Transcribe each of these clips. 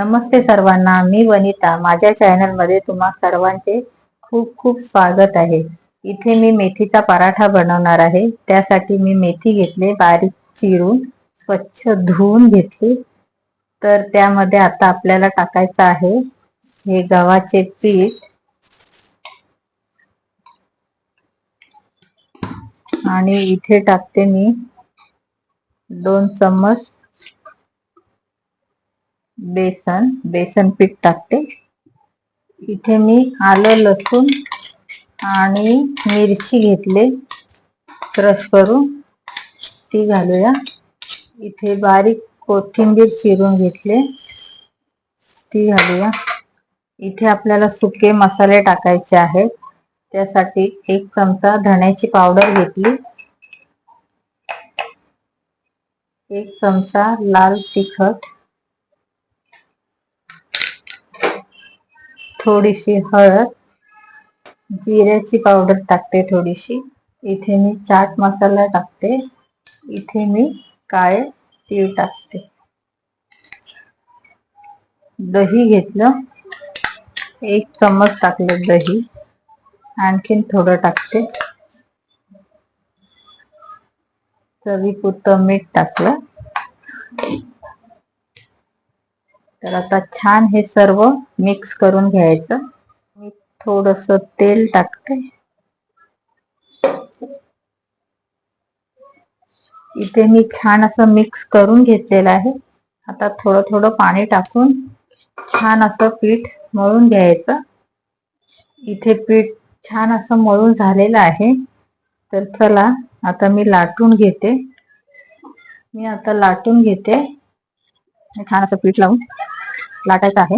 नमस्ते सर्वांना, मी वनिता. माझ्या चॅनलमध्ये तुम्हा सर्वांचे खूप खूप स्वागत आहे. इथे मी मेथीचा पराठा बनवणार आहे. त्यासाठी मी मेथी घेतले, बारीक चिरून स्वच्छ धुवून घेतली. तर त्यामध्ये आता आपल्याला टाकायचं आहे हे गव्हाचे पीठ आणि इथे टाकते मी 2 चम्मच बेसन पीठ टाकते. इथे मी आलं, लसूण आणि मिरची घेतले क्रश करून, ती घालूया. इथे बारीक कोथिंबीर चिरून घेतले, ती घालूया. इथे आपल्याला सुके मसाले टाकायचे आहेत. त्यासाठी 1 चमचा धण्याची पावडर घेतली, 1 चमचा लाल तिखट, थोडीशी हळद, जिऱ्याची पावडर टाकते थोडीशी. इथे मी चाट मसाला टाकते. इथे मी काळे तीळ टाकते. दही घेतलं, 1 चम्मच टाकले दही, आणखीन थोडं टाकते. चवीपुरतं मीठ टाकलं. तर आता छान हे सर्व मिक्स करून घ्यायचं. मी थोडंसं तेल टाकते. इथे मी छान असं मिक्स करून घेतलेलं आहे. आता थोडं थोडं पाणी टाकून छान असं पीठ मळून घ्यायचं. इथे पीठ छान असं मळून झालेलं आहे. तर चला आता मी लाटून घेते. छान असं पीठ लावून लाटायचं आहे.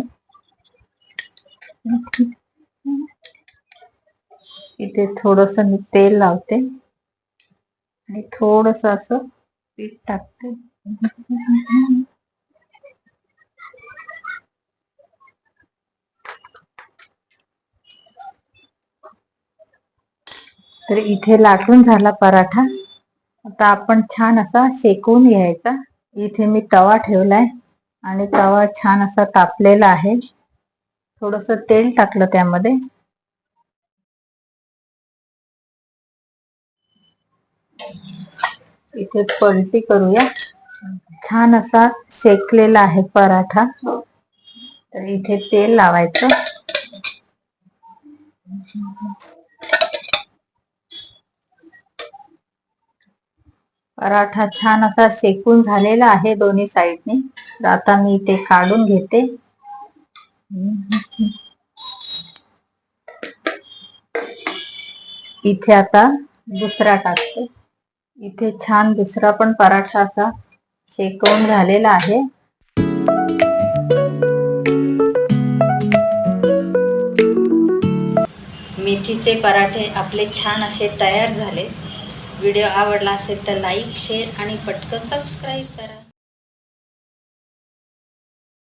इथे थोडंसं मी तेल लावते आणि थोडंसं असं पीठ टाकते. तर इथे लाटून झाला पराठा. आता आपण छान असा शेकवून घ्यायचा. इथे मी तवा ठेवलाय आणि तवा छान असा तापलेला आहे. थोडंसं तेल टाकलं त्यामध्ये. इथे पलटी करूया. छान असा शेकलेला आहे पराठा. तर इथे तेल लावायचं. पराठा छान असा शेकून झालेला आहे दोन्ही साईडने. तर आता मी ते काढून घेते. इथे आता दुसरा टाकते. इथे छान दुसरा पण पराठा असा शेकवून झालेला आहे. मेथीचे पराठे आपले छान असे तयार झाले. व्हिडिओ आवडला असेल तर लाईक, शेअर आणि पटकन सबस्क्राईब करा.